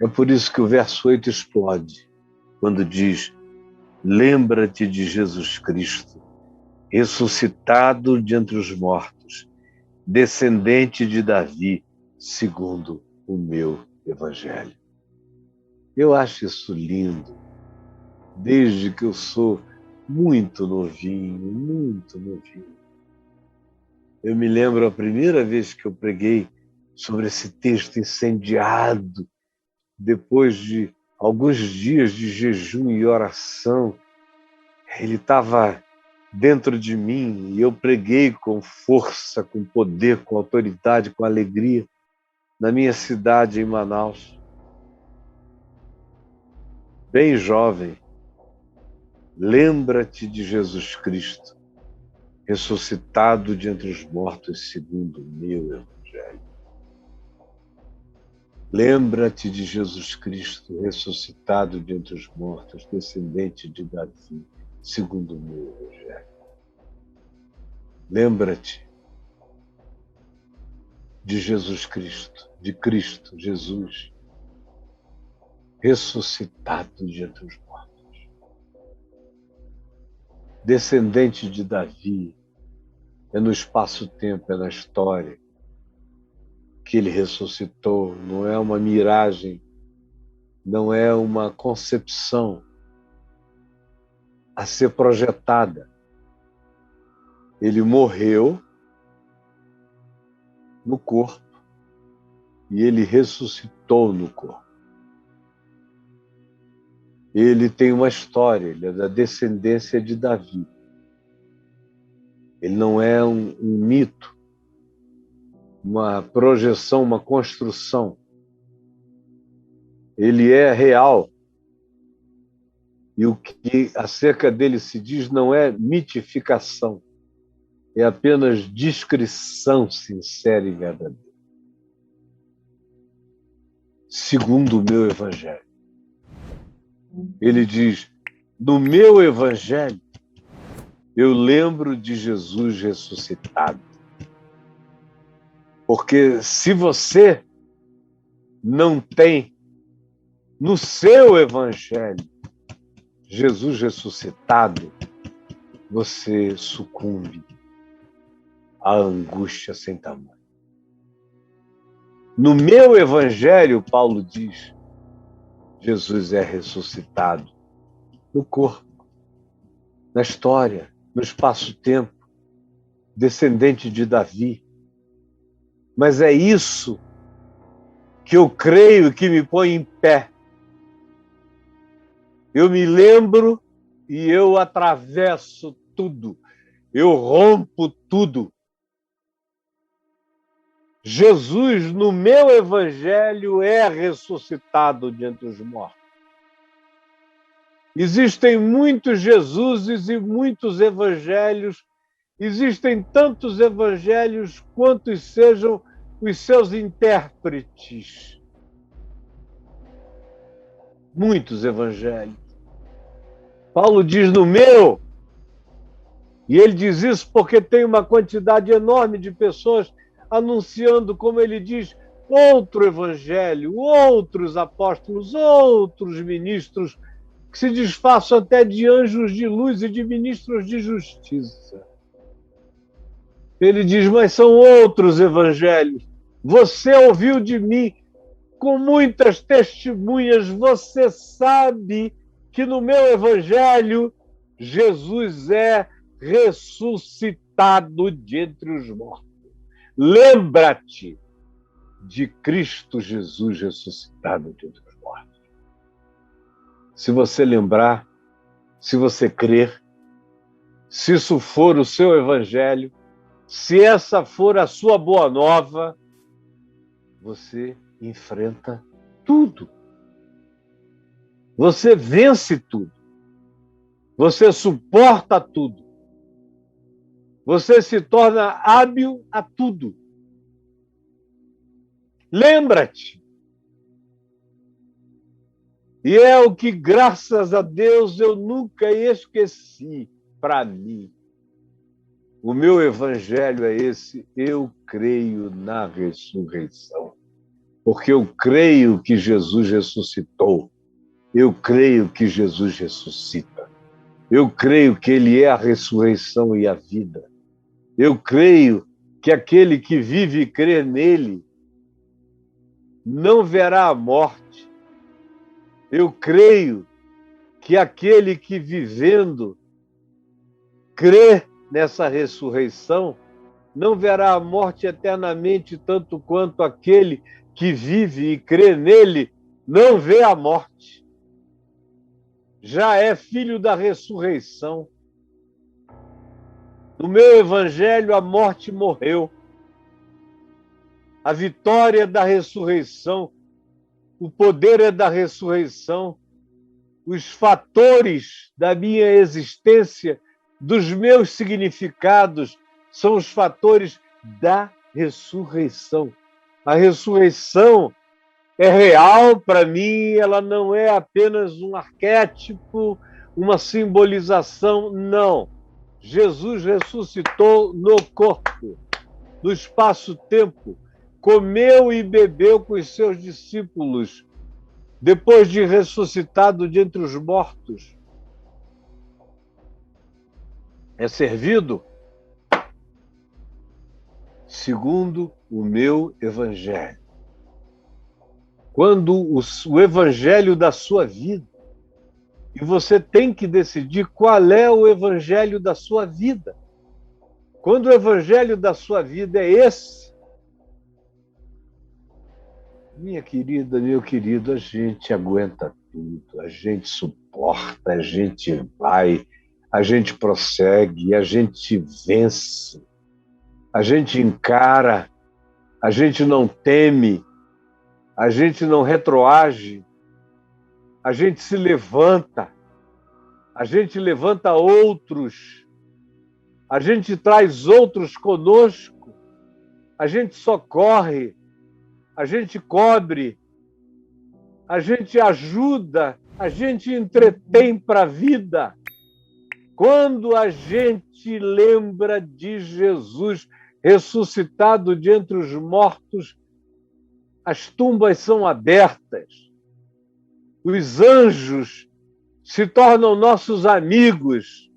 É por isso que o verso 8 explode, quando diz: lembra-te de Jesus Cristo, ressuscitado de entre os mortos, descendente de Davi, segundo o meu evangelho. Eu acho isso lindo, desde que eu sou muito novinho, muito novinho. Eu me lembro a primeira vez que eu preguei sobre esse texto incendiado, depois de alguns dias de jejum e oração, ele estava dentro de mim e eu preguei com força, com poder, com autoridade, com alegria, na minha cidade, em Manaus. Bem jovem, lembra-te de Jesus Cristo, ressuscitado de entre os mortos, segundo o meu evangelho. Lembra-te de Jesus Cristo, ressuscitado de entre os mortos, descendente de Davi, segundo o meu evangelho. Lembra-te de Jesus Cristo, de Cristo, Jesus, ressuscitado de entre os mortos. Descendente de Davi, é no espaço-tempo, é na história que ele ressuscitou, não é uma miragem, não é uma concepção a ser projetada. Ele morreu no corpo e ele ressuscitou no corpo. Ele tem uma história, ele é da descendência de Davi. Ele não é um mito, uma projeção, uma construção. Ele é real. E o que acerca dele se diz não é mitificação, é apenas descrição sincera e verdadeira. Segundo o meu evangelho. Ele diz: no meu evangelho, eu lembro de Jesus ressuscitado. Porque se você não tem no seu evangelho Jesus ressuscitado, você sucumbe à angústia sem tamanho. No meu evangelho, Paulo diz, Jesus é ressuscitado no corpo, na história, no espaço-tempo, descendente de Davi. Mas é isso que eu creio que me põe em pé. Eu me lembro e eu atravesso tudo. Eu rompo tudo. Jesus, no meu evangelho, é ressuscitado de entre os mortos. Existem muitos Jesuses e muitos evangelhos. Existem tantos evangelhos quantos sejam os seus intérpretes. Muitos evangelhos. Paulo diz no meu, e ele diz isso porque tem uma quantidade enorme de pessoas anunciando, como ele diz, outro evangelho, outros apóstolos, outros ministros, que se disfarçam até de anjos de luz e de ministros de justiça. Ele diz, mas são outros evangelhos. Você ouviu de mim com muitas testemunhas, você sabe que no meu evangelho Jesus é ressuscitado de entre os mortos. Lembra-te de Cristo Jesus ressuscitado de entre os mortos. Se você lembrar, se você crer, se isso for o seu evangelho, se essa for a sua boa nova, você enfrenta tudo. Você vence tudo. Você suporta tudo. Você se torna hábil a tudo. Lembra-te. E é o que, graças a Deus, eu nunca esqueci para mim. O meu evangelho é esse, eu creio na ressurreição. porque eu creio que Jesus ressuscitou. Eu creio que Jesus ressuscita. Eu creio que Ele é a ressurreição e a vida. Eu creio que aquele que vive e crê nele não verá a morte. Eu creio que aquele que vivendo crê nessa ressurreição não verá a morte eternamente, tanto quanto aquele que vive e crê nele não vê a morte. Já é filho da ressurreição. No meu evangelho, a morte morreu. A vitória é da ressurreição. O poder é da ressurreição. Os fatores da minha existência, dos meus significados, são os fatores da ressurreição. A ressurreição é real para mim, ela não é apenas um arquétipo, uma simbolização, não. Jesus ressuscitou no corpo, no espaço-tempo, comeu e bebeu com os seus discípulos, depois de ressuscitado de entre os mortos. É servido segundo o meu evangelho. Quando o evangelho da sua vida, e você tem que decidir qual é o evangelho da sua vida. Quando o evangelho da sua vida é esse, minha querida, meu querido, a gente aguenta tudo, a gente suporta, a gente vai, a gente prossegue, a gente vence, a gente encara, a gente não teme, a gente não retroage, a gente se levanta, a gente levanta outros, a gente traz outros conosco, a gente socorre, a gente cobre, a gente ajuda, a gente entretém para a vida. Quando a gente lembra de Jesus ressuscitado de entre os mortos, as tumbas são abertas, os anjos se tornam nossos amigos.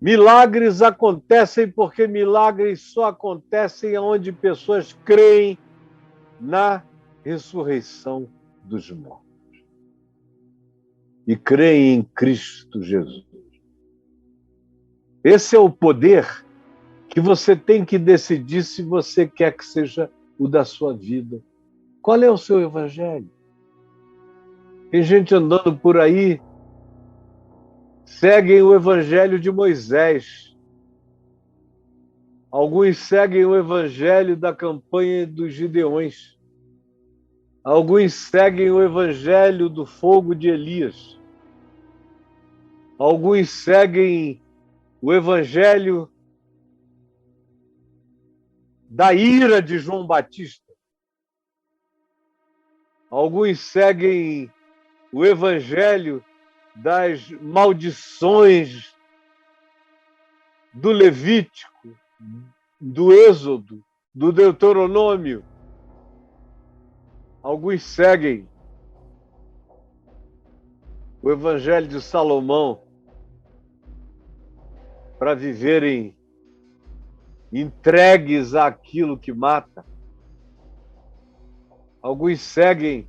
Milagres acontecem porque milagres só acontecem onde pessoas creem na ressurreição dos mortos e creem em Cristo Jesus. Esse é o poder que você tem que decidir se você quer que seja o da sua vida. Qual é o seu evangelho? Tem gente andando por aí, seguem o evangelho de Moisés. Alguns seguem o evangelho da campanha dos Gideões. Alguns seguem o evangelho do fogo de Elias. Alguns seguem o evangelho da ira de João Batista. Alguns seguem o evangelho das maldições do Levítico, do Êxodo, do Deuteronômio. Alguns seguem o evangelho de Salomão para viverem entregues àquilo que mata. Alguns seguem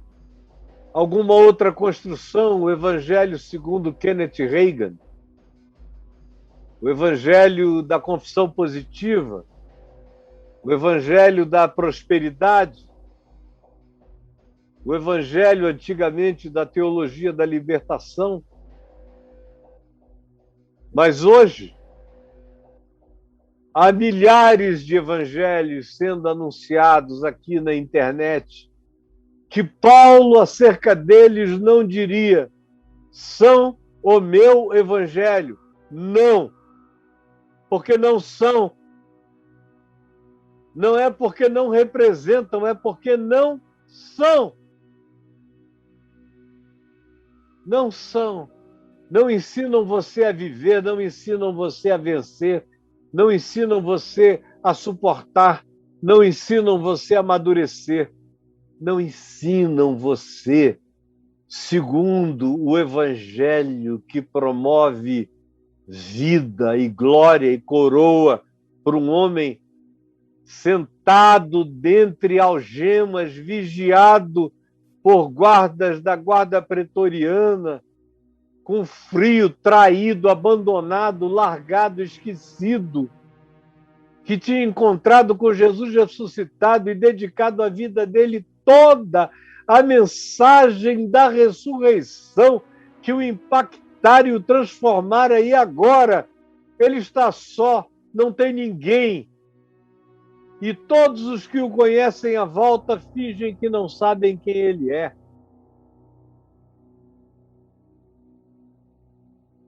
alguma outra construção, o evangelho segundo Kenneth Reagan, o evangelho da confissão positiva, o evangelho da prosperidade, o evangelho antigamente da teologia da libertação. Mas hoje há milhares de evangelhos sendo anunciados aqui na internet, que Paulo, acerca deles, não diria: são o meu evangelho. Não, porque não são. Não é porque não representam, é porque não são. Não são. Não ensinam você a viver, não ensinam você a vencer, não ensinam você a suportar, não ensinam você a amadurecer, não ensinam você segundo o Evangelho que promove vida e glória e coroa para um homem sentado dentre algemas, vigiado por guardas da guarda pretoriana, com frio, traído, abandonado, largado, esquecido, que tinha encontrado com Jesus ressuscitado e dedicado a vida dele toda à mensagem da ressurreição que o impactara e o transformara, e agora ele está só, não tem ninguém. E todos os que o conhecem à volta fingem que não sabem quem ele é.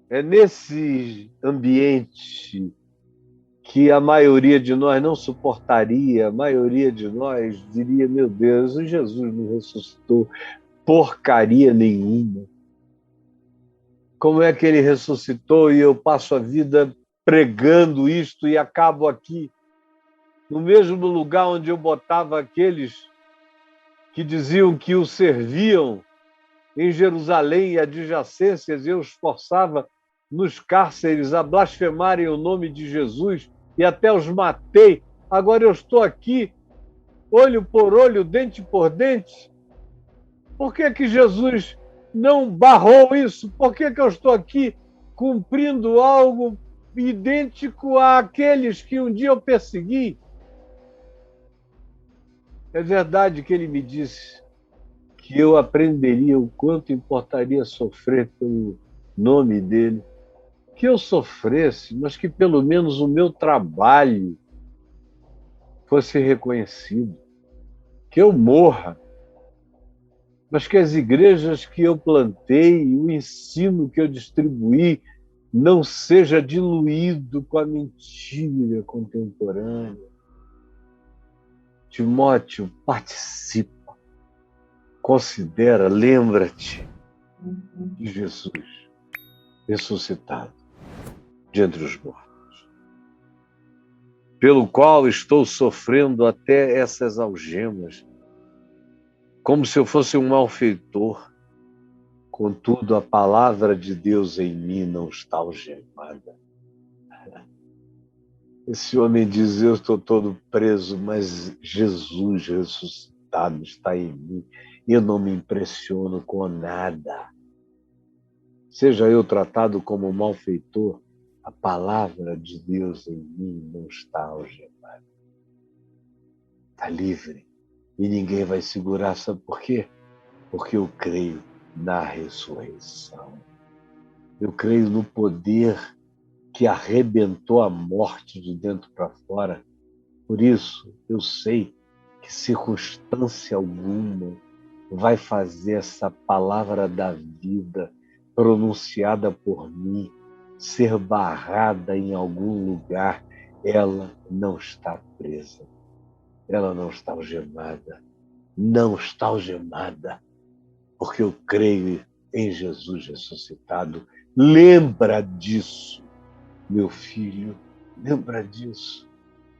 É nesse ambiente que a maioria de nós não suportaria, a maioria de nós diria, meu Deus, o Jesus não ressuscitou porcaria nenhuma. Como é que ele ressuscitou e eu passo a vida pregando isto e acabo aqui, no mesmo lugar onde eu botava aqueles que diziam que o serviam em Jerusalém e adjacências, eu os forçava nos cárceres a blasfemarem o nome de Jesus e até os matei. Agora eu estou aqui, olho por olho, dente por dente. Por que que Jesus não barrou isso? Por que que eu estou aqui cumprindo algo idêntico àqueles que um dia eu persegui? É verdade que ele me disse que eu aprenderia o quanto importaria sofrer pelo nome dele, que eu sofresse, mas que pelo menos o meu trabalho fosse reconhecido, que eu morra, mas que as igrejas que eu plantei, o ensino que eu distribuí, não seja diluído com a mentira contemporânea. Timóteo, participa, considera, lembra-te de Jesus ressuscitado de entre os mortos, pelo qual estou sofrendo até essas algemas, como se eu fosse um malfeitor. Contudo, a palavra de Deus em mim não está algemada. Esse homem diz, eu estou todo preso, mas Jesus ressuscitado está em mim. Eu não me impressiono com nada. Seja eu tratado como um malfeitor, a palavra de Deus em mim não está algemada. Está livre. E ninguém vai segurar, sabe por quê? Porque eu creio na ressurreição. Eu creio no poder que arrebentou a morte de dentro para fora. Por isso, eu sei que circunstância alguma vai fazer essa palavra da vida pronunciada por mim ser barrada em algum lugar. Ela não está presa. Ela não está algemada. Não está algemada. Porque eu creio em Jesus ressuscitado. Lembra disso, meu filho. Lembra disso.